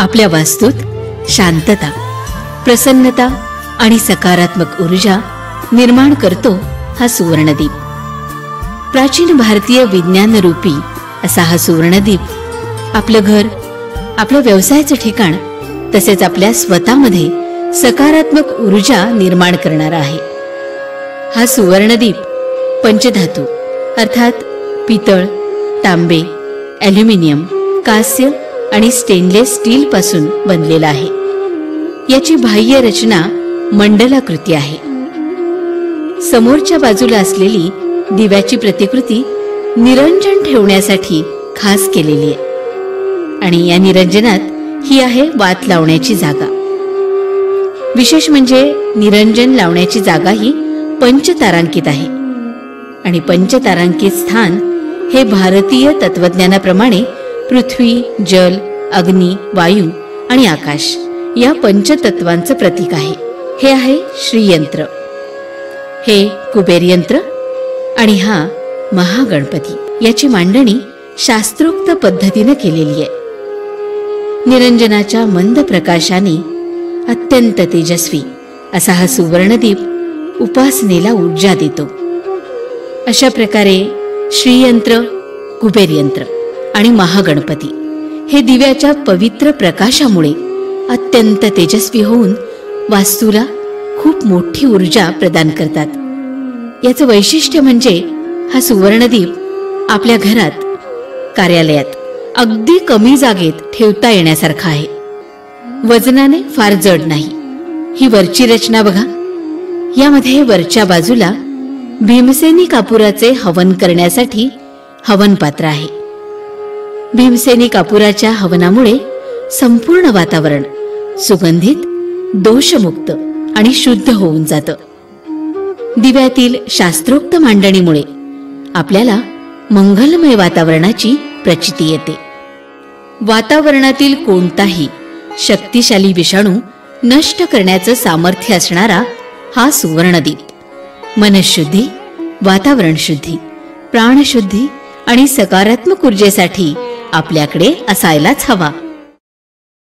आपल्या वास्तूत शांतता, प्रसन्नता आणि सकारात्मक ऊर्जा निर्माण करतो हा सुवर्णदीप. प्राचीन भारतीय विज्ञान रूपी असा हा सुवर्णदीप आपलं घर, आपल्या व्यवसायाचं ठिकाण तसेच आपल्या स्वतःमध्ये सकारात्मक ऊर्जा निर्माण करणारा आहे. हा सुवर्णदीप पंचधातू अर्थात पितळ, तांबे, ॲल्युमिनियम, कांस्य आणि स्टेनलेस स्टील पासून बनलेला आहे. याची बाह्य रचना मंडलाकृती आहे. समोरच्या बाजूला असलेली दिव्याची प्रतिकृती निरंजन ठेवण्यासाठी खास केलेली आहे आणि या निरंजनात ही आहे वात लावण्याची जागा. विशेष म्हणजे निरंजन लावण्याची जागा ही पंचतारांकित आहे आणि पंचतारांकित स्थान हे भारतीय तत्वज्ञानाप्रमाणे पृथ्वी, जल, अग्नी, वायू आणि आकाश या पंचतत्वांचं प्रतीक आहे. हे आहे श्रीयंत्र, हे कुबेर यंत्र आणि हा महागणपती. याची मांडणी शास्त्रोक्त पद्धतीने केलेली आहे. निरंजनाच्या मंद प्रकाशाने अत्यंत तेजस्वी असा हा सुवर्णदीप उपासनेला ऊर्जा देतो. अशा प्रकारे श्रीयंत्र, कुबेर यंत्र आणि महागणपती हे दिव्याच्या पवित्र प्रकाशामुळे अत्यंत तेजस्वी होऊन वास्तूला खूप मोठी ऊर्जा प्रदान करतात. याचं वैशिष्ट्य म्हणजे हा सुवर्णदीप आपल्या घरात, कार्यालयात अगदी कमी जागेत ठेवता येण्यासारखा आहे. वजनाने फार जड नाही. ही वरची रचना बघा. यामध्ये वरच्या बाजूला भीमसेनी कापुराचे हवन करण्यासाठी हवन पात्र आहे. भीमसेनी कापुराच्या हवनामुळे संपूर्ण वातावरण सुगंधित, दोषमुक्त आणि शुद्ध होऊन जातं. दिव्यातील शास्त्रोक्त मांडणीमुळे आपल्याला मंगलमय वातावरणाची प्रचिती येते. वातावरणातील कोणताही शक्तिशाली विषाणू नष्ट करण्याचं सामर्थ्य असणारा हा सुवर्णदीप मनशुद्धी, वातावरण शुद्धी, प्राणशुद्धी आणि सकारात्मक ऊर्जेसाठी आपल्याकडे असायलाच हवा.